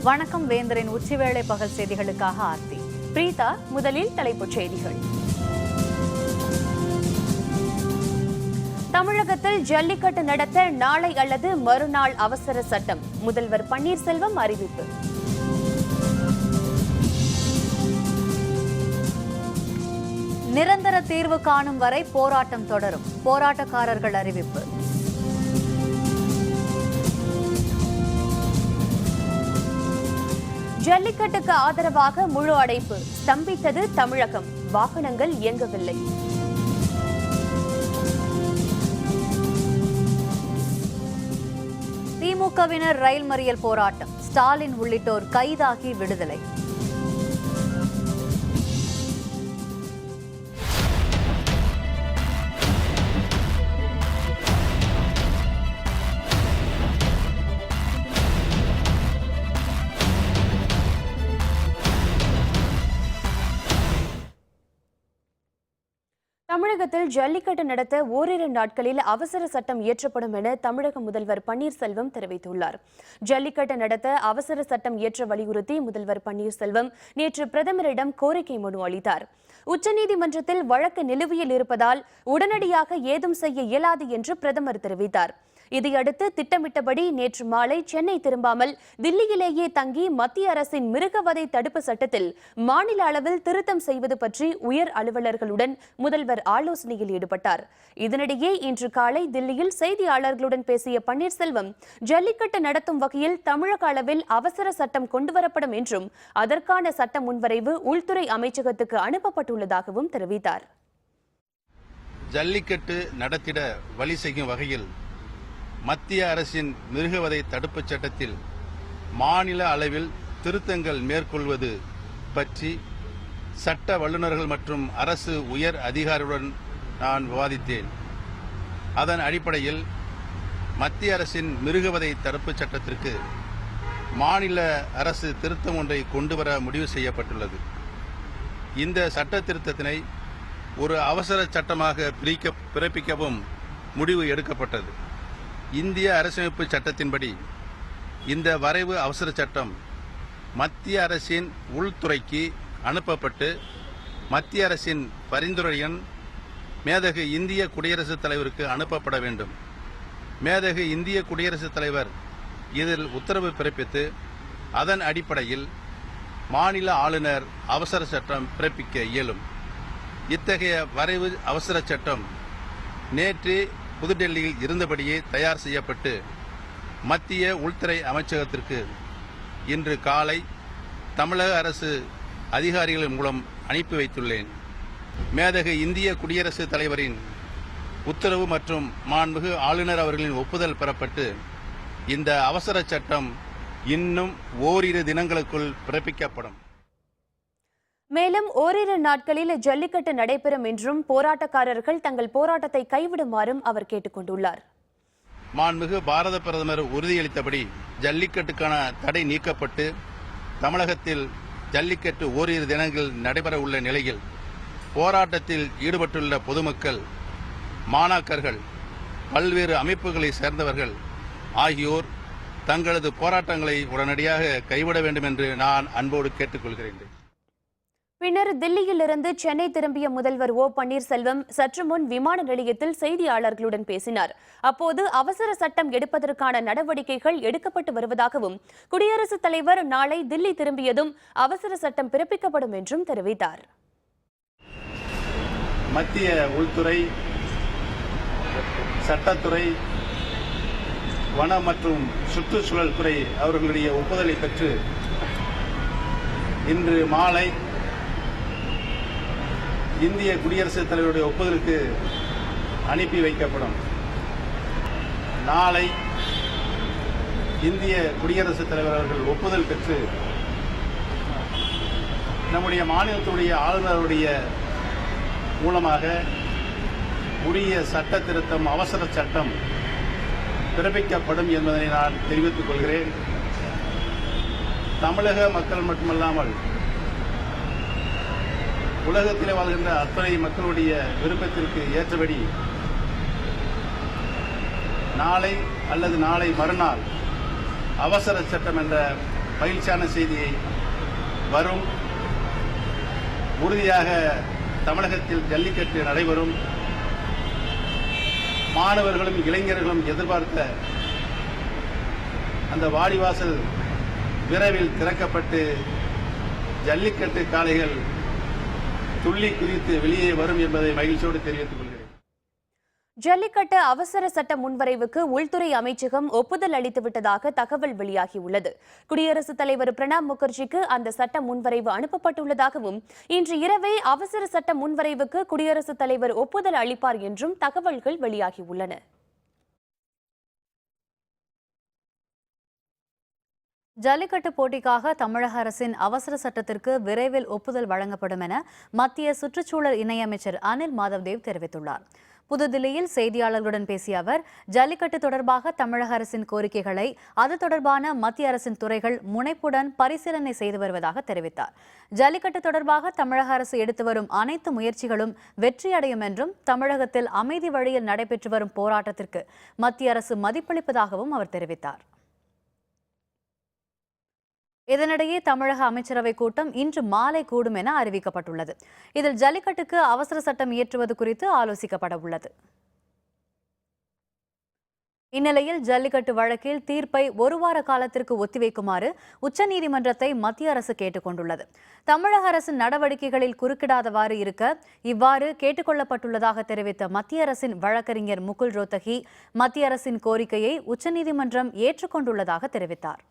வணக்கம் வேந்தரின் உச்சிவேளை பகல் செய்திகளுக்காக ஆர்த்தி. பிரீதா, முதலில் தலைப்புச் செய்திகள். தமிழகத்தில் ஜல்லிக்கட்டு நடத்த நாளை அல்லது மறுநாள் அவசர சட்டம், முதல்வர் பன்னீர்செல்வம் அறிவிப்பு. நிரந்தர தீர்வு காணும் வரை போராட்டம் தொடரும், போராட்டக்காரர்கள் அறிவிப்பு. ஜல்லிக்கட்டுக்கு ஆதரவாக முழு அடைப்பு, ஸ்தம்பித்தது தமிழகம், வாகனங்கள் இயங்கவில்லை. திமுகவினர் ரயில் மறியல் போராட்டம், ஸ்டாலின் உள்ளிட்டோர் கைதாகி விடுதலை. தமிழகத்தில் ஜல்லிக்கட்டு நடத்த ஓரிரு நாட்களில் அவசர சட்டம் இயற்றப்படும் என தமிழக முதல்வர் பன்னீர்செல்வம் தெரிவித்துள்ளார். ஜல்லிக்கட்டு நடத்த அவசர சட்டம் இயற்ற வலியுறுத்தி முதல்வர் பன்னீர்செல்வம் நேற்று பிரதமரிடம் கோரிக்கை மனு அளித்தார். உச்சநீதிமன்றத்தில் வழக்கு நிலுவையில் இருப்பதால் உடனடியாக ஏதும் செய்ய இயலாது என்று பிரதமர் தெரிவித்தார். இதையடுத்து திட்டமிட்டபடி நேற்று மாலை சென்னை திரும்பாமல் தில்லியிலேயே தங்கி மத்திய அரசின் மிருகவதை தடுப்பு சட்டத்தில் மாநில அளவில் திருத்தம் செய்வது பற்றி உயர் அலுவலர்களுடன் முதல்வர் ஆலோசனையில் ஈடுபட்டார். இதனிடையே இன்று காலை தில்லியில் செய்தியாளர்களுடன் பேசிய பன்னீர்செல்வம் ஜல்லிக்கட்டு நடத்தும் வகையில் தமிழக அளவில் அவசர சட்டம் கொண்டுவரப்படும் என்றும் அதற்கான சட்ட முன்வரைவு உள்துறை அமைச்சகத்துக்கு அனுப்பப்பட்டுள்ளதாகவும் தெரிவித்தார். ஜல்லிக்கட்டு நடத்திட வழி செய்யும் வகையில் மத்திய அரசின் மிருகவதை தடுப்புச் சட்டத்தில் மாநில அளவில் திருத்தங்கள் மேற்கொள்வது பற்றி சட்ட வல்லுநர்கள் மற்றும் அரசு உயர் அதிகாரிகளுடன் நான் விவாதித்தேன். அதன் அடிப்படையில் மத்திய அரசின் மிருகவதை தடுப்புச் சட்டத்திற்கு மாநில அரசு திருத்தம் ஒன்றை கொண்டுவர முடிவு செய்யப்பட்டுள்ளது. இந்த சட்ட திருத்தத்தினை ஒரு அவசர சட்டமாக பிறப்பிக்கவும் முடிவு எடுக்கப்பட்டது. இந்திய அரசமைப்பு சட்டத்தின்படி இந்த வரைவு அவசர சட்டம் மத்திய அரசின் உள்துறைக்கு அனுப்பப்பட்டு மத்திய அரசின் பரிந்துரையுடன் மேதகு இந்திய குடியரசுத் தலைவருக்கு அனுப்பப்பட வேண்டும். மேதகு இந்திய குடியரசுத் தலைவர் இதில் உத்தரவு பிறப்பித்து அதன் அடிப்படையில் மாநில ஆளுநர் அவசர சட்டம் பிறப்பிக்க இயலும். இத்தகைய வரைவு அவசர சட்டம் நேற்று புதுடெல்லியில் இருந்தபடியே தயார் செய்யப்பட்டு மத்திய உள்துறை அமைச்சகத்திற்கு இன்று காலை தமிழக அரசு அதிகாரிகள் மூலம் அனுப்பி வைத்துள்ளேன். மேதகு இந்திய குடியரசுத் தலைவரின் உத்தரவு மற்றும் மாண்புமிகு ஆளுநர் அவர்களின் ஒப்புதல் பெறப்பட்டு இந்த அவசர சட்டம் இன்னும் ஓரிரு தினங்களுக்குள் பிறப்பிக்கப்படும். மேலும் ஓரிரு நாட்களில் ஜல்லிக்கட்டு நடைபெறும் என்றும் போராட்டக்காரர்கள் தங்கள் போராட்டத்தை கைவிடுமாறும் அவர் கேட்டுக் கொண்டுள்ளார். மாண்புமிகு பாரத பிரதமர் உறுதியளித்தபடி ஜல்லிக்கட்டுக்கான தடை நீக்கப்பட்டு தமிழகத்தில் ஜல்லிக்கட்டு ஓரிரு தினங்கள் நடைபெற உள்ள நிலையில் போராட்டத்தில் ஈடுபட்டுள்ள பொதுமக்கள், மாணாக்கர்கள், பல்வேறு அமைப்புகளை சேர்ந்தவர்கள் ஆகியோர் தங்களது போராட்டங்களை உடனடியாக கைவிட வேண்டும் என்று நான் அன்போடு கேட்டுக்கொள்கிறேன். பின்னர் தில்லியிலிருந்து சென்னை திரும்பிய முதல்வர் ஓ பன்னீர்செல்வம் சற்று முன் விமான நிலையத்தில் செய்தியாளர்களுடன் பேசினார். அப்போது அவசர சட்டம் எடுப்பதற்கான நடவடிக்கைகள் எடுக்கப்பட்டு வருவதாகவும் குடியரசுத் தலைவர் நாளை தில்லி திரும்பியதும் அவசர சட்டம் பிறப்பிக்கப்படும் என்றும் தெரிவித்தார். மத்திய உள்துறை, சட்டத்துறை, வன மற்றும் சுற்றுச்சூழல் துறை அவர்களுடைய ஒப்புதலை பெற்று இன்று மாலை இந்திய குடியரசுத் தலைவருடைய ஒப்புதலுக்கு அனுப்பி வைக்கப்படும். நாளை இந்திய குடியரசுத் தலைவர் அவர்கள் ஒப்புதல் பெற்று நம்முடைய மாநிலத்துடைய ஆளுநருடைய மூலமாக உரிய சட்ட திருத்தம், அவசர சட்டம் பிறப்பிக்கப்படும் என்பதனை நான் தெரிவித்துக் கொள்கிறேன். தமிழக மக்கள் மட்டுமல்லாமல் உலகத்திலே வாழ்கின்ற அத்தனை மக்களுடைய விருப்பத்திற்கு ஏற்றபடி நாளை அல்லது நாளை மறுநாள் அவசர சட்டம் என்ற மகிழ்ச்சியான செய்தியை வரும். உறுதியாக தமிழகத்தில் ஜல்லிக்கட்டு நடைபெறும். மாணவர்களும் இளைஞர்களும் எதிர்பார்த்த அந்த வாடிவாசல் விரைவில் திறக்கப்பட்டு ஜல்லிக்கட்டு காளைகள் துள்ளி குதித்து வெளியே வரும் என்பதை மகிழ்ச்சியோடு தெரிவித்துக் கொள்கிறேன். ஜல்லிக்கட்டு அவசர சட்ட முன்வரைவுக்கு உள்துறை அமைச்சகம் ஒப்புதல் அளித்துவிட்டதாக தகவல் வெளியாகியுள்ளது. குடியரசுத் தலைவர் பிரணாப் முகர்ஜிக்கு அந்த சட்ட முன்வரைவு அனுப்பப்பட்டுள்ளதாகவும் இன்று இரவே அவசர சட்ட முன்வரைவுக்கு குடியரசுத் தலைவர் ஒப்புதல் அளிப்பார் என்றும் தகவல்கள் வெளியாகியுள்ளன. ஜல்லிக்கட்டு போட்டிக்காக தமிழக அரசின் அவசர சட்டத்திற்கு விரைவில் ஒப்புதல் வழங்கப்படும் என மத்திய சுற்றுச்சூழல் இணையமைச்சர் அனில் மாதவ்தேவ் தெரிவித்துள்ளார். புதுதில்லியில் செய்தியாளர்களுடன் பேசிய அவர், ஜல்லிக்கட்டு தொடர்பாக தமிழக அரசின் கோரிக்கைகளை அது தொடர்பான மத்திய அரசின் துறைகள் முனைப்புடன் பரிசீலனை செய்து வருவதாக தெரிவித்தார். ஜல்லிக்கட்டு தொடர்பாக தமிழக அரசு எடுத்து வரும் அனைத்து முயற்சிகளும் வெற்றியடையும் என்றும், தமிழகத்தில் அமைதி வழியில் நடைபெற்று வரும் போராட்டத்திற்கு மத்திய அரசு மதிப்பளிப்பதாகவும் அவர் தெரிவித்தார். இதனிடையே தமிழக அமைச்சரவை கூட்டம் இன்று மாலை கூடும் என அறிவிக்கப்பட்டுள்ளது. இதில் ஜல்லிக்கட்டுக்கு அவசர சட்டம் இயற்றுவது குறித்து ஆலோசிக்கப்பட உள்ளது. இந்நிலையில் ஜல்லிக்கட்டு வழக்கில் தீர்ப்பை ஒரு வார காலத்திற்கு ஒத்திவைக்குமாறு உச்சநீதிமன்றத்தை மத்திய அரசு கேட்டுக் கொண்டுள்ளது. தமிழக அரசின் நடவடிக்கைகளில் குறுக்கிடாதவாறு இருக்க இவ்வாறு கேட்டுக் கொள்ளப்பட்டுள்ளதாக தெரிவித்த மத்திய அரசின் வழக்கறிஞர் முகுல் ரோத்தகி, மத்திய அரசின் கோரிக்கையை உச்சநீதிமன்றம் ஏற்றுக்கொண்டுள்ளதாக தெரிவித்தார்.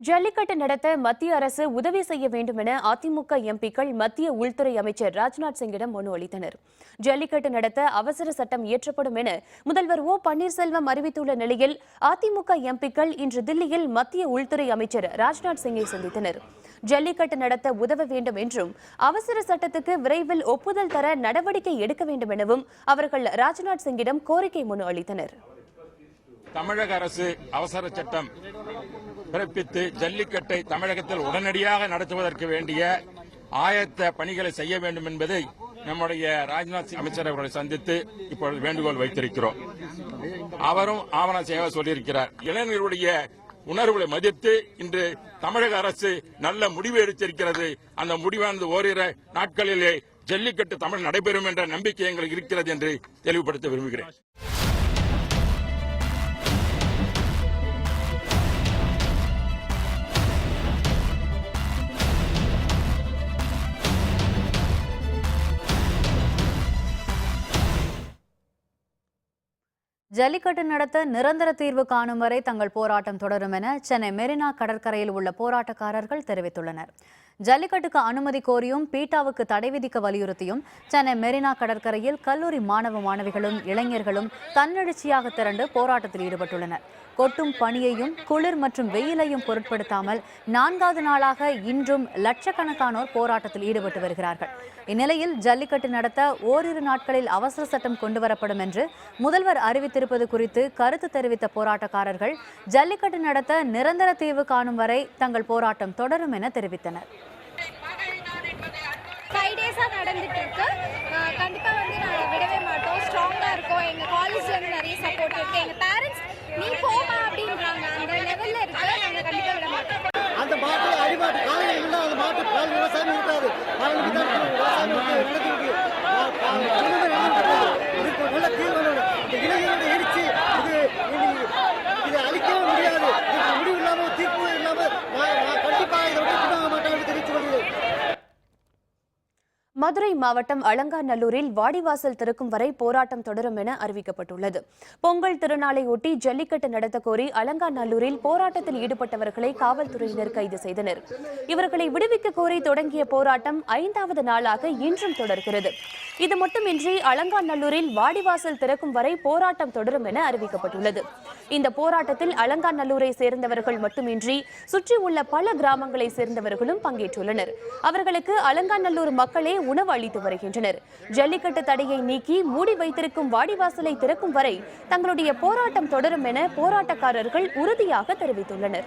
ஜல்லிக்கட்டு நடத்த மத்திய அரசு உதவி செய்ய வேண்டும் என அதிமுக எம்பிக்கள் மத்திய உள்துறை அமைச்சர் ராஜ்நாத் சிங்கிடம் மனு அளித்தனர். ஜல்லிக்கட்டு நடத்த அவசர சட்டம் இயற்றப்படும் என முதல்வர் ஓ பன்னீர்செல்வம் அறிவித்துள்ள நிலையில் அதிமுக எம்பிக்கள் இன்று தில்லியில் மத்திய உள்துறை அமைச்சர் ராஜ்நாத் சிங்கை சந்தித்தனர். ஜல்லிக்கட்டு நடத்த உதவ வேண்டும் என்றும் அவசர சட்டத்துக்கு விரைவில் ஒப்புதல் தர நடவடிக்கை எடுக்க வேண்டும் எனவும் அவர்கள் ராஜ்நாத் சிங்கிடம் கோரிக்கை மனு அளித்தனர். தமிழக அரசு அவசர சட்டம் பிறப்பித்து ஜல்லிக்கட்டை தமிழகத்தில் உடனடியாக நடத்துவதற்கு வேண்டிய ஆயத்த பணிகளை செய்ய வேண்டும் என்பதை நம்முடைய ராஜ்நாத் சிங் அமைச்சர் அவர்களை சந்தித்து இப்பொழுது வேண்டுகோள் வைத்திருக்கிறோம். அவரும் ஆவணம் செய்ய சொல்லியிருக்கிறார். இளைஞர்களுடைய உணர்வுகளை மதித்து இன்று தமிழக அரசு நல்ல முடிவு எடுத்திருக்கிறது. அந்த முடிவானது ஓரிரு நாட்களிலே ஜல்லிக்கட்டு தமிழ் நடைபெறும் என்ற நம்பிக்கை எங்களுக்கு இருக்கிறது என்று தெளிவுபடுத்த விரும்புகிறேன். ஜல்லிக்கட்டு நடத்த நிரந்தர தீர்வு காணும் வரை தங்கள் போராட்டம் தொடரும் என சென்னை மெரினா கடற்கரையில் உள்ள போராட்டக்காரர்கள் தெரிவித்துள்ளனர். ஜல்லிக்கட்டுக்கு அனுமதி கோரியும் பீட்டாவுக்கு தடை விதிக்க வலியுறுத்தியும் சென்னை மெரினா கடற்கரையில் கல்லூரி மாணவ மாணவிகளும் இளைஞர்களும் தன்னெழுச்சியாக திரண்டு போராட்டத்தில் ஈடுபட்டுள்ளனர். கொட்டும் பனியையும் குளிர் மற்றும் வெயிலையும் பொருட்படுத்தாமல் 4வது நாளாக இன்றும் லட்சக்கணக்கானோர் போராட்டத்தில் ஈடுபட்டு வருகிறார்கள். இந்நிலையில் ஜல்லிக்கட்டு நடத்த ஓரிரு நாட்களில் அவசர சட்டம் கொண்டுவரப்படும் என்று முதல்வர் அறிவித்திருப்பது குறித்து கருத்து தெரிவித்த போராட்டக்காரர்கள் ஜல்லிக்கட்டு நடத்த நிரந்தர தீர்வு காணும் வரை தங்கள் போராட்டம் தொடரும் என தெரிவித்தனர். 5 டேஸா நடந்துட்டு இருக்கு. கண்டிப்பா நாங்க விடவே மாட்டோம். ஸ்ட்ராங்கா இருக்கோம். எங்க காலேஜ்ல இருந்து நிறைய சப்போர்ட் இருக்கு. எங்க பேரண்ட்ஸ் நீ போமா அப்படின்றாங்க. அந்த லெவல்ல இருக்கு. நாங்க கண்டிப்பா விட மாட்டோம். அந்த மாட்டு அடிமாட்டு காலையில இருந்தா அந்த மாட்டு பால் விவசாயம் இருக்காது. அவங்களுக்கு தான் விவசாயம் நடந்துருக்கு. நல்ல தீர்வு இந்த இளைஞரோட எழுச்சி இது அழிக்கவே முடியாது. இதுக்கு முடிவு இல்லாம தீர்ப்பு இல்லாம கண்டிப்பா இதை விட பின்னாக மாட்டாங்க தெரிவித்து வருது. மதுரை மாவட்டம் அலங்காநல்லூரில் வாடிவாசல் திறக்கும் வரை போராட்டம் தொடரும் என அறிவிக்கப்பட்டுள்ளது. பொங்கல் திருநாளை ஒட்டி ஜல்லிக்கட்டு நடத்த கோரி அலங்காநல்லூரில் போராட்டத்தில் ஈடுபட்டவர்களை காவல்துறையினர் கைது செய்தனர். இவர்களை விடுவிக்க கோரி தொடங்கிய போராட்டம் 5வது நாளாக இன்றும் தொடர்கிறது. இது மட்டுமின்றி அலங்காநல்லூரில் வாடிவாசல் திறக்கும் வரை போராட்டம் தொடரும் என அறிவிக்கப்பட்டுள்ளது. இந்த போராட்டத்தில் அலங்காநல்லூரை சேர்ந்தவர்கள் மட்டுமின்றி சுற்றியுள்ள பல கிராமங்களை சேர்ந்தவர்களும் பங்கேற்றுள்ளனர். அவர்களுக்கு அலங்காநல்லூர் மக்களே உணவு அளித்து வருகின்றனர். ஜல்லிக்கட்டு தடையை நீக்கி மூடி வைத்திருக்கும் வாடிவாசலை திறக்கும் வரை தங்களுடைய போராட்டம் தொடரும் என போராட்டக்காரர்கள் உறுதியாக தெரிவித்துள்ளனர்.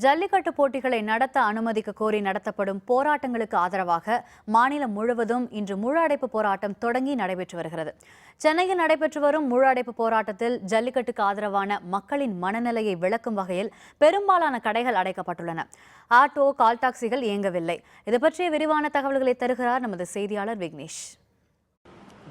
ஜல்லிக்கட்டு போட்டிகளை நடத்த அனுமதிக்க கோரி நடத்தப்படும் போராட்டங்களுக்கு ஆதரவாக மாநிலம் முழுவதும் இன்று முழு அடைப்பு போராட்டம் தொடங்கி நடைபெற்று வருகிறது. சென்னையில் நடைபெற்று வரும் முழு அடைப்பு போராட்டத்தில் ஜல்லிக்கட்டுக்கு ஆதரவான மக்களின் மனநிலையை விளக்கும் வகையில் பெரும்பாலான கடைகள் அடைக்கப்பட்டுள்ளன. ஆட்டோ, கால் டாக்ஸிகள் இயங்கவில்லை. இது பற்றிய விரிவான தகவல்களை தருகிறார் நமது செய்தியாளர் விக்னேஷ்.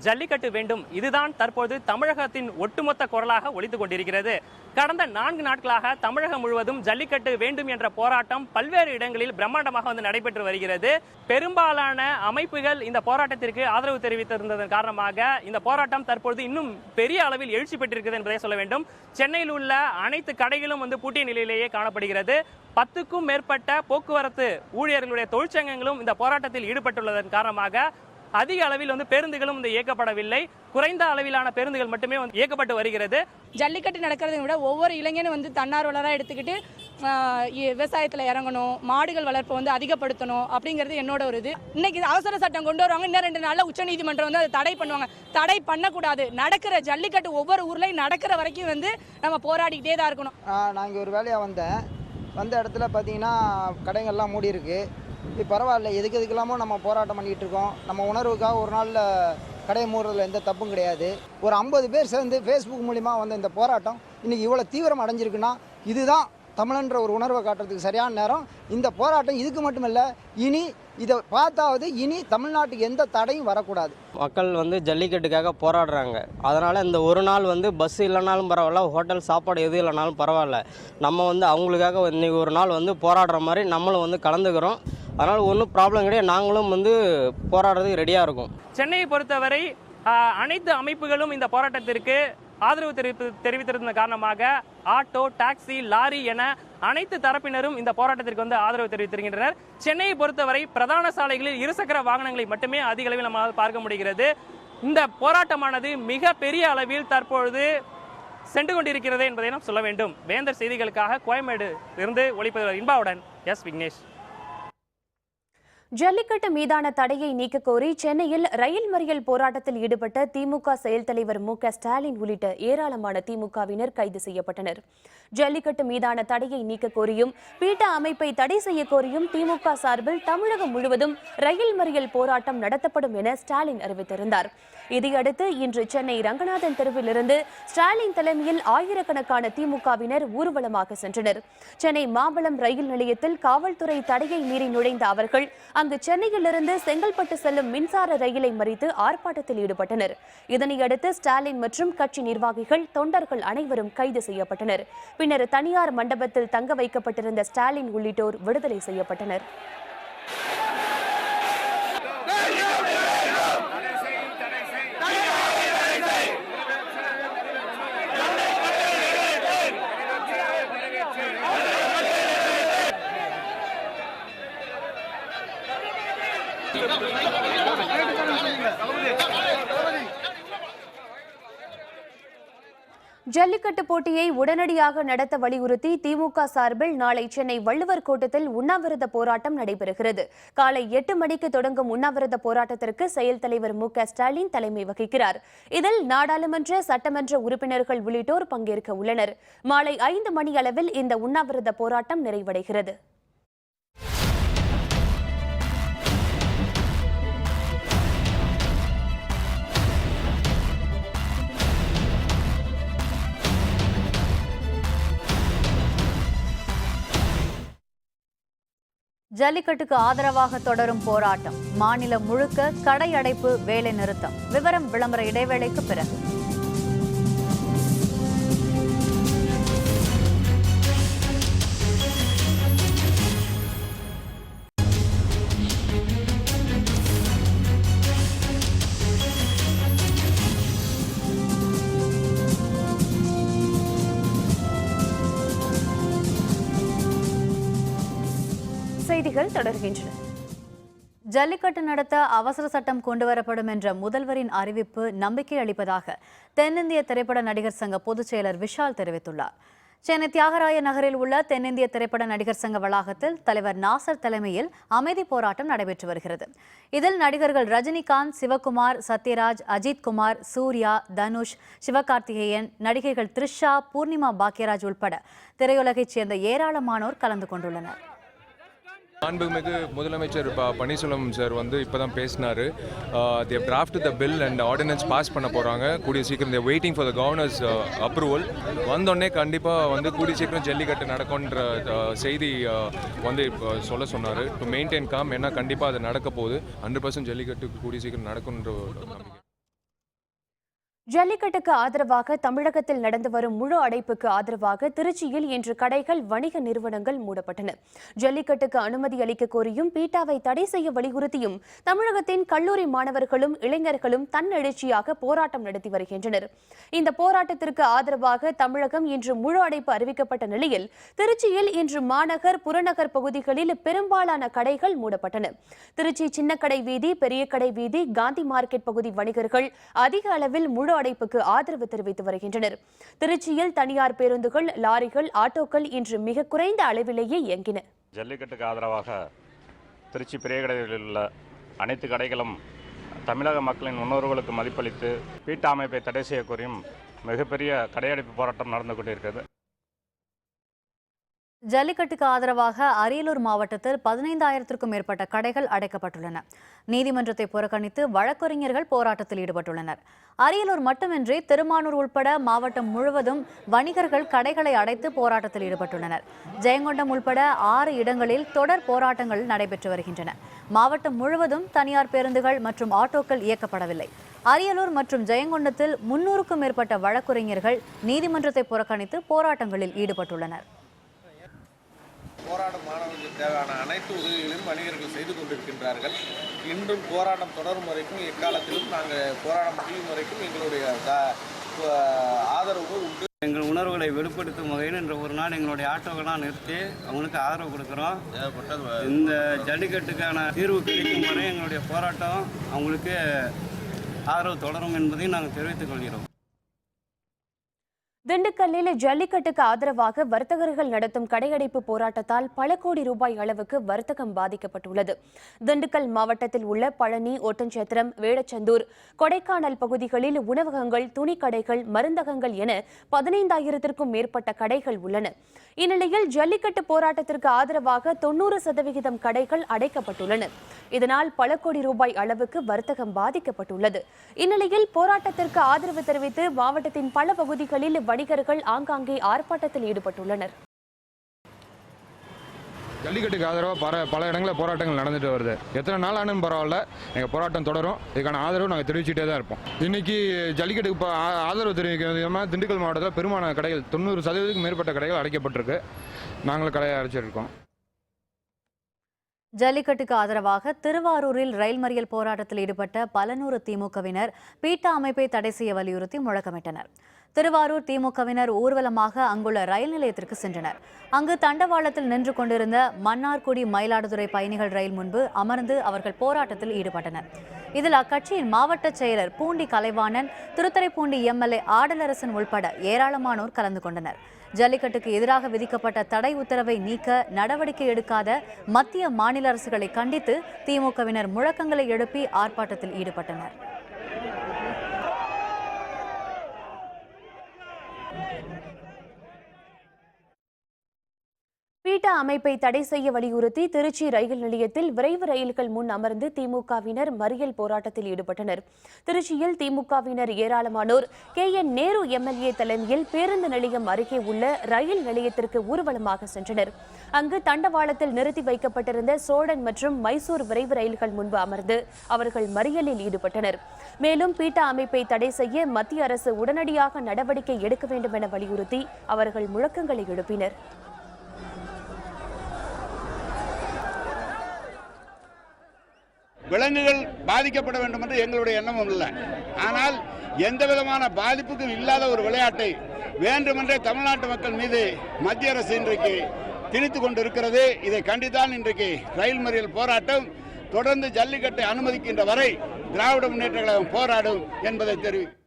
ஜல்லிக்கட்டு வேண்டும், இதுதான் தற்போது தமிழகத்தின் ஒட்டுமொத்த குரலாக ஒலித்துக் கொண்டிருக்கிறது. கடந்த 4 நாட்களாக தமிழகம் முழுவதும் ஜல்லிக்கட்டு வேண்டும் என்ற போராட்டம் பல்வேறு இடங்களில் பிரம்மாண்டமாக நடைபெற்று வருகிறது. பெரும்பாலான அமைப்புகள் இந்த போராட்டத்திற்கு ஆதரவு தெரிவித்திருந்ததன் காரணமாக இந்த போராட்டம் தற்போது இன்னும் பெரிய அளவில் எழுச்சி பெற்றிருக்கிறது என்பதை சொல்ல வேண்டும். சென்னையில் உள்ள அனைத்து கடைகளும் பூட்டிய நிலையிலேயே காணப்படுகிறது. 10க்கும் மேற்பட்ட போக்குவரத்து ஊழியர்களுடைய தொழிற்சங்கங்களும் இந்த போராட்டத்தில் ஈடுபட்டுள்ளதன் காரணமாக அதிக அளவில் பேருந்துகளும் இயக்கப்படவில்லை. குறைந்த அளவிலான பேருந்துகள் மட்டுமே இயக்கப்பட்டு வருகிறது. ஜல்லிக்கட்டு நடக்கிறதை விட ஒவ்வொரு இளைஞனும் தன்னார்வலராக எடுத்துக்கிட்டு விவசாயத்தில் இறங்கணும், மாடுகள் வளர்ப்பை அதிகப்படுத்தணும் அப்படிங்கிறது என்னோட ஒரு இது. இன்னைக்கு அவசர சட்டம் கொண்டு வருவாங்க, இன்னும் 2 நாளில் உச்சநீதிமன்றம் அதை தடை பண்ணுவாங்க. தடை பண்ணக்கூடாது. நடக்கிற ஜல்லிக்கட்டு ஒவ்வொரு ஊர்லையும் நடக்கிற வரைக்கும் நம்ம போராடிக்கிட்டே தான் இருக்கணும். நான் இங்கே ஒரு வேலையாக வந்த இடத்துல பார்த்தீங்கன்னா கடைகள்லாம் மூடி இருக்கு. இப்போ பரவாயில்ல, எதுக்கெல்லாமோ நம்ம போராட்டம் பண்ணிகிட்டு இருக்கோம். நம்ம உணர்வுக்காக ஒரு நாளில் கடையை மூடுறதுல எந்த தப்பும் கிடையாது. ஒரு 50 பேர் சேர்ந்து ஃபேஸ்புக் மூலிமா இந்த போராட்டம் இன்றைக்கி இவ்வளோ தீவிரம் அடைஞ்சிருக்குன்னா இதுதான் தமிழன்ற ஒரு உணர்வை காட்டுறதுக்கு சரியான நேரம். இந்த போராட்டம் இதுக்கு மட்டுமில்லை, இனி இதை பார்த்தாவது இனி தமிழ்நாட்டுக்கு எந்த தடையும் வரக்கூடாது. மக்கள் ஜல்லிக்கட்டுக்காக போராடுறாங்க. அதனால் இந்த ஒரு நாள் பஸ் இல்லைனாலும் பரவாயில்ல, ஹோட்டல் சாப்பாடு எது இல்லைனாலும் பரவாயில்ல, நம்ம அவங்களுக்காக இன்றைக்கி ஒரு நாள் போராடுற மாதிரி நம்மளும் கலந்துக்கிறோம். அதனால் ஒன்றும் ப்ராப்ளம் கிடையாது. நாங்களும் போராடுறதுக்கு ரெடியாக இருக்கும். சென்னையை பொறுத்தவரை அனைத்து அமைப்புகளும் இந்த போராட்டத்திற்கு ஆதரவு தெரிவித்திருந்த காரணமாக ஆட்டோ, டாக்ஸி, லாரி என அனைத்து தரப்பினரும் இந்த போராட்டத்திற்கு ஆதரவு தெரிவித்திருக்கின்றனர். சென்னையை பொறுத்தவரை பிரதான சாலைகளில் இருசக்கர வாகனங்களை மட்டுமே அதிக அளவில் நம்மால் பார்க்க முடிகிறது. இந்த போராட்டமானது மிக பெரிய அளவில் தற்பொழுது சென்று கொண்டிருக்கிறது என்பதை நாம் சொல்ல வேண்டும். வேந்தர் செய்திகளுக்காக கோயம்பேடு இருந்து ஒளிப்பதிவாளர் இன்பாவுடன் எஸ் விக்னேஷ். ஜல்லிக்கட்டு மீதான தடையை நீக்க கோரி சென்னையில் ரயில் மறியல் போராட்டத்தில் ஈடுபட்ட திமுக செயல் தலைவர் மு.க.ஸ்டாலின் உள்ளிட்ட ஏராளமான திமுகவினர் கைது செய்யப்பட்டனர். ஜல்லிக்கட்டு மீதான தடையை நீக்க கோரியும் பீட்டா அமைப்பை தடை செய்ய கோரியும் திமுக சார்பில் தமிழகம் முழுவதும் ரயில் மறியல் போராட்டம் நடத்தப்படும் என ஸ்டாலின் அறிவித்திருந்தார். இதையடுத்து இன்று சென்னை ரங்கநாதன் தெருவிலிருந்து ஸ்டாலின் தலைமையில் ஆயிரக்கணக்கான திமுகவினர் ஊர்வலமாக சென்றனர். சென்னை மாம்பலம் ரயில் நிலையத்தில் காவல்துறை தடையை மீறி நுழைந்த அவர்கள் அங்கு சென்னையிலிருந்து செங்கல்பட்டு செல்லும் மின்சார ரயிலை மறித்து ஆர்ப்பாட்டத்தில் ஈடுபட்டனர். இதனையடுத்து ஸ்டாலின் மற்றும் கட்சி நிர்வாகிகள், தொண்டர்கள் அனைவரும் கைது செய்யப்பட்டனர். பின்னர் தனியார் மண்டபத்தில் தங்க வைக்கப்பட்டிருந்த ஸ்டாலின் உள்ளிட்டோர் விடுதலை செய்யப்பட்டனர். ஜல்லிக்கட்டு போட்டியை உடனடியாக நடத்த வலியுறுத்தி திமுக சார்பில் நாளை சென்னை வள்ளுவர் கோட்டத்தில் உண்ணாவிரத போராட்டம் நடைபெறுகிறது. காலை 8 மணிக்கு தொடங்கும் உண்ணாவிரத போராட்டத்திற்கு செயல் தலைவர் மு.க.ஸ்டாலின் தலைமை வகிக்கிறார். இதில் நாடாளுமன்ற, சட்டமன்ற உறுப்பினர்கள் உள்ளிட்டோர் பங்கேற்க உள்ளனர். மாலை 5 மணி அளவில் இந்த உண்ணாவிரத போராட்டம் நிறைவடைகிறது. ஜல்லிக்கட்டுக்கு ஆதரவாக தொடரும் போராட்டம். மாநிலம் முழுக்க கடை அடைப்பு, வேலை நிறுத்தம். விவரம் விளம்பர இடைவேளைக்கு பிறகு. செய்திகள் தொடர்கின்றன. ஜல்லிக்கட்டு நடத்த அவசர சட்டம் கொண்டுவரப்படும் என்ற முதல்வரின் அறிவிப்பு நம்பிக்கை அளிப்பதாக தென்னிந்திய திரைப்பட நடிகர் சங்க பொதுச் செயலர் விஷால் தெரிவித்துள்ளார். சென்னை தியாகராய நகரில் உள்ள தென்னிந்திய திரைப்பட நடிகர் சங்க வளாகத்தில் தலைவர் நாசர் தலைமையில் அமைதி போராட்டம் நடைபெற்று வருகிறது. இதில் நடிகர்கள் ரஜினிகாந்த், சிவகுமார், சத்யராஜ், அஜித் குமார், சூர்யா, தனுஷ், சிவகார்த்திகேயன், நடிகைகள் த்ரிஷா, பூர்ணிமா பாக்யராஜ் உட்பட திரையுலகைச் சேர்ந்த ஏராளமானோர் கலந்து கொண்டுள்ளனர். மாண்புமிகு முதலமைச்சர் பன்னீர்செல்வம் சார் இப்போதான் பேசினார். They draft the bill and ordinance pass பண்ண போகிறாங்க. கூடிய சீக்கிரம் they waiting for the governor's approval. வந்தோடனே கண்டிப்பாக கூடிய சீக்கிரம் ஜல்லிக்கட்டு நடக்கும்ன்ற செய்தி சொல்ல சொன்னார். டு மெயின்டைன் காம், ஏன்னா கண்டிப்பாக அது நடக்க போகுது. 100% ஜல்லிக்கட்டு கூடிய சீக்கிரம் நடக்கும்ன்ற நம்பிக்கை. ஜல்லிக்கட்டுக்கு ஆதரவாக தமிழகத்தில் நடந்து வரும் முழு அடைப்புக்கு ஆதரவாக திருச்சியில் இன்று கடைகள், வணிக நிறுவனங்கள் மூடப்பட்டன. ஜல்லிக்கட்டுக்கு அனுமதி அளிக்க கோரியும் பீட்டாவை தடை செய்ய வலியுறுத்தியும் தமிழகத்தின் கல்லூரி மாணவர்களும் இளைஞர்களும் தன்னெழுச்சியாக போராட்டம் நடத்தி வருகின்றனர். இந்த போராட்டத்திற்கு ஆதரவாக தமிழகம் இன்று முழு அடைப்பு அறிவிக்கப்பட்ட நிலையில் திருச்சியில் இன்று மாநகர், புறநகர் பகுதிகளில் பெரும்பாலான கடைகள் மூடப்பட்டன. திருச்சி சின்னக்கடை வீதி, பெரிய கடை வீதி, காந்தி மார்க்கெட் பகுதி வணிகர்கள் அதிக அளவில் முழு அடைப்புக்கு ஆதரவு தெரிவித்து வருகின்றனர். திருச்சியில் தனியார் பேருந்துகள், லாரிகள், ஆட்டோக்கள் இன்று மிக குறைந்த அளவிலேயே இயங்கின. ஜல்லிக்கட்டுக்கு ஆதரவாக திருச்சி பெரிய கடைகளில் உள்ள அனைத்து கடைகளும் தமிழக மக்களின் உணர்வுகளுக்கு மதிப்பளித்து பீட்டா அமைப்பை தடை செய்ய கோரியும் மிகப்பெரிய கடையடைப்பு போராட்டம் நடந்து கொண்டிருக்கிறது. ஜல்லிக்கட்டுக்கு ஆதரவாக அரியலூர் மாவட்டத்தில் 15,000க்கும் மேற்பட்ட கடைகள் அடைக்கப்பட்டுள்ளன. நீதிமன்றத்தை புறக்கணித்து வழக்கறிஞர்கள் போராட்டத்தில் ஈடுபட்டுள்ளனர். அரியலூர் மட்டுமின்றி திருமானூர் உட்பட மாவட்டம் முழுவதும் வணிகர்கள் கடைகளை அடைத்து போராட்டத்தில் ஈடுபட்டுள்ளனர். ஜெயங்கொண்டம் உட்பட 6 இடங்களில் தொடர் போராட்டங்கள் நடைபெற்று வருகின்றன. மாவட்டம் முழுவதும் தனியார் பேருந்துகள் மற்றும் ஆட்டோக்கள் இயக்கப்படவில்லை. அரியலூர் மற்றும் ஜெயங்கொண்டத்தில் 300க்கும் மேற்பட்ட வழக்கறிஞர்கள் நீதிமன்றத்தை புறக்கணித்து போராட்டங்களில் ஈடுபட்டுள்ளனர். போராடும் மாணவர்களுக்கு தேவையான அனைத்து உதவிகளையும் வணிகர்கள் செய்து கொண்டிருக்கின்றார்கள். இன்றும் போராட்டம் தொடரும் வரைக்கும், எக்காலத்திலும் நாங்கள் போராட்டம் முடியும் வரைக்கும் எங்களுடைய ஆதரவு உண்டு. எங்கள் உணர்வுகளை வெளிப்படுத்தும் வகையில் இன்று ஒரு நாள் எங்களுடைய ஆட்டோக்கெல்லாம் நிறுத்தி அவங்களுக்கு ஆதரவு கொடுக்குறோம். இந்த ஜல்லிக்கட்டுக்கான தீர்வு கிடைக்கும் வரை எங்களுடைய போராட்டம் அவங்களுக்கு ஆதரவு தொடரும் என்பதையும் நாங்கள் தெரிவித்துக் கொள்கிறோம். திண்டுக்கல்லில் ஜல்லிக்கட்டுக்கு ஆதரவாக வர்த்தகர்கள் நடத்தும் கடையடைப்பு போராட்டத்தால் பல கோடி ரூபாய் அளவுக்கு வர்த்தகம் பாதிக்கப்பட்டுள்ளது. திண்டுக்கல் மாவட்டத்தில் உள்ள பழனி, ஒட்டன்சத்திரம், வேடச்சந்தூர், கொடைக்கானல் பகுதிகளில் உணவகங்கள், துணிக்கடைகள், மருந்தகங்கள் என 15,000க்கும் மேற்பட்ட கடைகள் உள்ளன. இந்நிலையில் ஜல்லிக்கட்டு போராட்டத்திற்கு ஆதரவாக 90% கடைகள் அடைக்கப்பட்டுள்ளன. இதனால் பல கோடி ரூபாய் அளவுக்கு வர்த்தகம் பாதிக்கப்பட்டுள்ளது. இந்நிலையில் போராட்டத்திற்கு ஆதரவு தெரிவித்து மாவட்டத்தின் பல பகுதிகளில் வணிகர்கள் ஆங்காங்கே ஆர்ப்பாட்டத்தில் ஈடுபட்டுள்ளனர். ஜல்லிக்கட்டுக்கு ஆதரவாக பல இடங்களில் போராட்டங்கள் நடந்துட்டு வருது. எத்தனை நாள் ஆனும் பரவாயில்ல, எங்கள் போராட்டம் தொடரும். இதுக்கான ஆதரவு நாங்கள் தெரிவிச்சுட்டே தான் இருப்போம். இன்னைக்கு ஜல்லிக்கட்டுக்கு ஆதரவு தெரிவிக்கிற விதமாக திண்டுக்கல் மாவட்டத்தில் பெரும்பாலான கடைகள் 90%க்கும் மேற்பட்ட கடைகள் அடைக்கப்பட்டிருக்கு. நாங்களும் கடையை அடைச்சிருக்கோம். ஜல்லிக்கட்டுக்கு ஆதரவாக திருவாரூரில் ரயில் மறியல் போராட்டத்தில் ஈடுபட்ட பல நூறு திமுகவினர் பீட்டா அமைப்பை தடை செய்ய வலியுறுத்தி முழக்கமிட்டனர். திருவாரூர் திமுகவினர் ஊர்வலமாக அங்குள்ள ரயில் நிலையத்திற்கு சென்றனர். அங்கு தண்டவாளத்தில் நின்று கொண்டிருந்த மன்னார்குடி மயிலாடுதுறை பயணிகள் ரயில் முன்பு அமர்ந்து அவர்கள் போராட்டத்தில் ஈடுபட்டனர். இதில் அக்கட்சியின் மாவட்ட செயலர் பூண்டி கலைவாணன், திருத்துறைப்பூண்டி எம்எல்ஏ ஆடலரசன் உள்பட ஏராளமானோர் கலந்து கொண்டனர். ஜல்லிக்கட்டுக்கு எதிராக விதிக்கப்பட்ட தடை உத்தரவை நீக்க நடவடிக்கை எடுக்காத மத்திய, மாநில அரசுகளை கண்டித்து திமுகவினர் முழக்கங்களை எழுப்பி ஆர்ப்பாட்டத்தில் ஈடுபட்டனர். பீட்டா அமைப்பை தடை செய்ய வலியுறுத்தி திருச்சி ரயில் நிலையத்தில் விரைவு ரயில்கள் முன் அமர்ந்து திமுகவினர் மறியல் போராட்டத்தில் ஈடுபட்டனர். திருச்சியில் திமுகவினர் ஏராளமானோர் KN நேரு எம்எல்ஏ தலைமையில் பேருந்து நிலையம் அருகே உள்ள ரயில் நிலையத்திற்கு ஊர்வலமாக சென்றனர். அங்கு தண்டவாளத்தில் நிறுத்தி வைக்கப்பட்டிருந்த சோழன் மற்றும் மைசூர் விரைவு ரயில்கள் முன்பு அமர்ந்து அவர்கள் மறியலில் ஈடுபட்டனர். மேலும் பீட்டா அமைப்பை தடை செய்ய மத்திய அரசு உடனடியாக நடவடிக்கை எடுக்க வேண்டும் என வலியுறுத்தி அவர்கள் முழக்கங்களை எழுப்பினர். விலங்குகள் பாதிக்கப்பட வேண்டும் என்று எங்களுடைய எண்ணமும் இல்லை. ஆனால் எந்த விதமான பாதிப்புக்கும் இல்லாத ஒரு விளையாட்டை வேண்டுமென்றே தமிழ்நாட்டு மக்கள் மீது மத்திய அரசு இன்றைக்கு திணித்துக் கொண்டிருக்கிறது. இதை கண்டித்தான் இன்றைக்கு ரயில் மறியல் போராட்டம். தொடர்ந்து ஜல்லிக்கட்டை அனுமதிக்கின்ற வரை திராவிட முன்னேற்ற கழகம் போராடும் என்பதை தெரிவிக்கும்.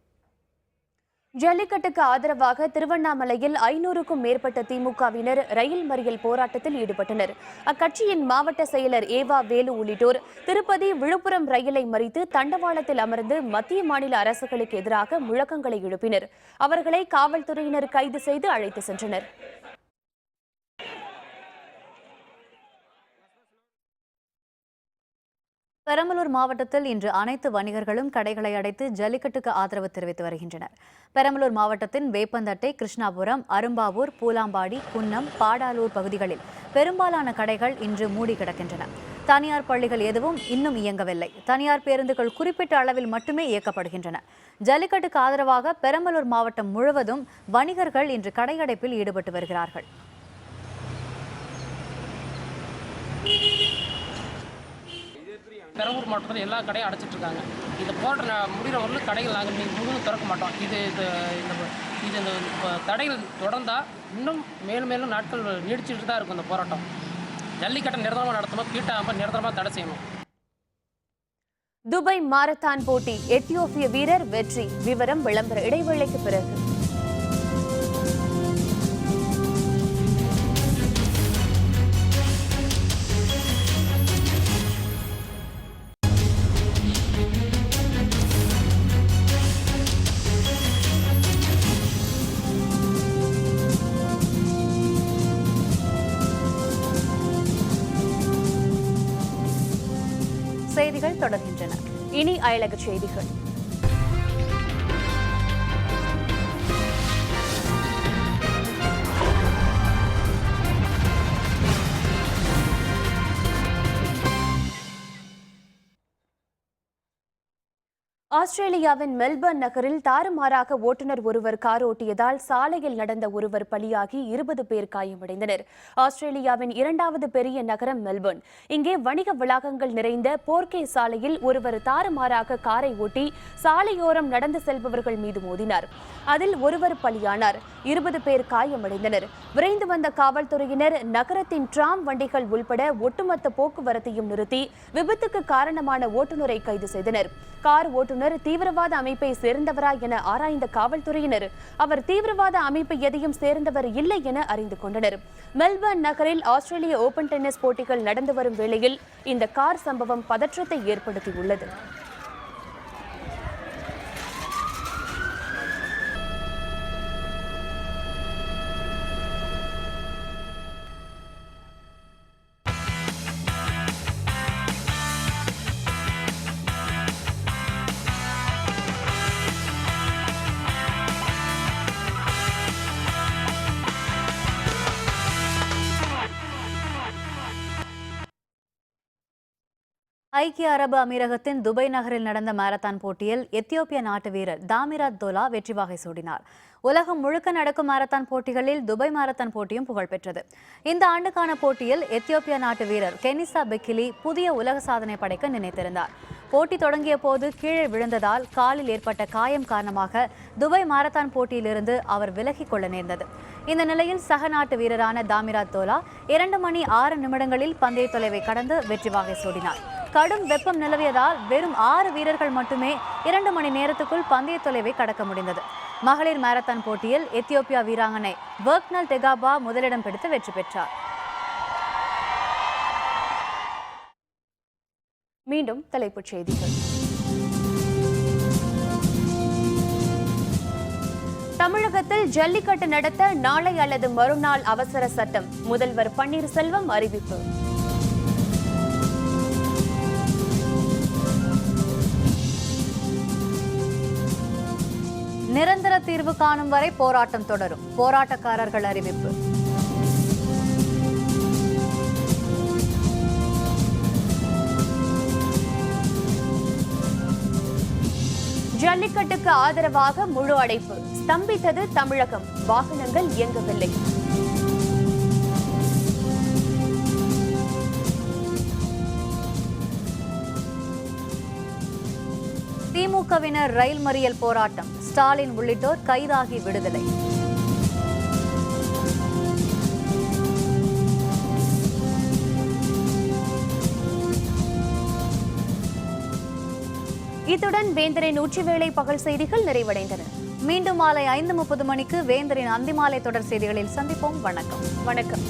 ஜல்லிக்கட்டுக்கு ஆதரவாக திருவண்ணாமலையில் 500க்கும் மேற்பட்ட திமுகவினர் ரயில் மறியல் போராட்டத்தில் ஈடுபட்டனர். அக்கட்சியின் மாவட்ட செயலர் ஏவா வேலு உள்ளிட்டோர் திருப்பதி, விழுப்புரம் ரயிலை மறித்து தண்டவாளத்தில் அமர்ந்து மத்திய மாநில அரசுகளுக்கு எதிராக முழக்கங்களை எழுப்பினர். அவர்களை காவல்துறையினர் கைது செய்து அழைத்து சென்றனர். பெரம்பலூர் மாவட்டத்தில் இன்று அனைத்து வணிகர்களும் கடைகளை அடைத்து ஜல்லிக்கட்டுக்கு ஆதரவு தெரிவித்து வருகின்றனர். பெரம்பலூர் மாவட்டத்தின் வேப்பந்தட்டை, கிருஷ்ணாபுரம், அரும்பாவூர், பூலாம்பாடி, குன்னம், பாடாலூர் பகுதிகளில் பெரும்பாலான கடைகள் இன்று மூடி கிடக்கின்றன. தனியார் பள்ளிகள் எதுவும் இன்னும் இயங்கவில்லை. தனியார் பேருந்துகள் குறிப்பிட்ட அளவில் மட்டுமே இயக்கப்படுகின்றன. ஜல்லிக்கட்டுக்கு ஆதரவாக பெரம்பலூர் மாவட்டம் முழுவதும் வணிகர்கள் இன்று கடையடைப்பில் ஈடுபட்டு வருகிறார்கள். பெரம்பலூர் மாவட்டத்தில் எல்லா கடையும் அடைச்சிட்டு இருக்காங்க. இந்த போராட்ட முடிகிற வரலும் கடைகள் நாங்கள் நீங்கள் முழுவதும் திறக்க மாட்டோம். இந்த தடைகள் தொடர்ந்தால் இன்னும் மேலும் மேலும் நாட்கள் நீடிச்சுட்டு தான் இருக்கும் இந்த போராட்டம். ஜல்லிக்கட்டை நிரந்தரமாக நடத்தணும், பீட்டாமல் நிரந்தரமாக தடை செய்யணும். துபாய் மாரத்தான் போட்டி, எத்தியோப்பிய வீரர் வெற்றி. விவரம் விளம்பர இடைவேளைக்கு பிறகு. செய்திகள் தொடர்கின்றன. இனி அயலக செய்திகள். ஆஸ்திரேலியாவின் மெல்பர்ன் நகரில் தாறுமாறாக ஓட்டுநர் ஒருவர் கார் ஓட்டியதால் சாலையில் நடந்த ஒருவர் பலியாகி 20 பேர் காயமடைந்தனர். ஆஸ்திரேலியாவின் 2வது பெரிய நகரம் மெல்பர்ன். இங்கே வணிக வளாகங்கள் நிறைந்த போர்கே சாலையில் ஒருவர் தாறுமாறாக காரை ஓட்டி சாலையோரம் நடந்து செல்பவர்கள் மீது மோதினார். அதில் ஒருவர் பலியானார். 20 பேர் காயமடைந்தனர். விரைந்து வந்த காவல்துறையினர் நகரத்தின் டிராம் வண்டிகள் உள்பட ஒட்டுமொத்த போக்குவரத்தையும் நிறுத்தி விபத்துக்கு காரணமான ஓட்டுநரை கைது செய்தனர். கார் ஓட்டுநர் தீவிரவாத அமைப்பை சேர்ந்தவரா என ஆராய்ந்த காவல்துறையினர் அவர் தீவிரவாத அமைப்பு எதையும் சேர்ந்தவர் இல்லை என அறிந்து கொண்டனர். மெல்பர்ன் நகரில் ஆஸ்திரேலிய ஓபன் டென்னிஸ் போட்டிகள் நடந்து வரும் வேளையில் இந்த கார் சம்பவம் பதற்றத்தை ஏற்படுத்தியுள்ளது. ஐக்கிய அரபு அமீரகத்தின் துபாய் நகரில் நடந்த மாரத்தான் போட்டியில் எத்தியோப்பிய நாட்டு வீரர் தாமிராத் தோலா வெற்றி வாகை சூடினார். உலகம் முழுக்க நடக்கும் மாரத்தான் போட்டிகளில் துபாய் மாரத்தான் போட்டியும் புகழ்பெற்றது. இந்த ஆண்டுக்கான போட்டியில் எத்தியோப்பிய நாட்டு வீரர் கெனிசா பெக்கிலி புதிய உலக சாதனை படைக்க நினைத்திருந்தார். போட்டி தொடங்கிய போது கீழே விழுந்ததால் காலில் ஏற்பட்ட காயம் காரணமாக துபாய் மாரத்தான் போட்டியிலிருந்து அவர் விலகிக் கொள்ள நேர்ந்தது. இந்த நிலையில் சக நாட்டு வீரரான தாமிராத் தோலா 2 மணி 6 நிமிடங்களில் பந்தய தொலைவை கடந்து வெற்றி வாகை சூடினார். கடும் வெப்பம் நிலவியதால் வெறும் 6 வீரர்கள் மட்டுமே 2 மணி நேரத்துக்குள் பந்தய தொலைவை கடக்க முடிந்தது. மகளிர் மாரத்தான் போட்டியில் எத்தியோப்பியா வீராங்கனை வர்க்னல் டெகாபா முதலிடம் பிடித்து வெற்றி பெற்றார். மீண்டும் தலைப்புச் செய்திகள். தமிழகத்தில் ஜல்லிக்கட்டு நடத்த நாளை அல்லது மறுநாள் அவசர சட்டம். முதல்வர் பன்னீர்செல்வம் அறிவிப்பு. நிரந்தர தீர்வு காணும் வரை போராட்டம் தொடரும். போராட்டக்காரர்கள் அறிவிப்பு. ஜல்லிக்கட்டுக்கு ஆதரவாக முழு அடைப்பு. ஸ்தம்பித்தது தமிழகம். வாகனங்கள் இயங்கவில்லை. திமுகவினர் ரயில் மறியல் போராட்டம். ஸ்டாலின் உள்ளிட்டோர் கைதாகி விடுதலை. இத்துடன் வேந்தரின் உச்சிவேளை பகல் செய்திகள் நிறைவடைந்தன. மீண்டும் மாலை 5:30 மணிக்கு வேந்தரின் அந்திமாலை தொடர் செய்திகளில் சந்திப்போம். வணக்கம். வணக்கம்.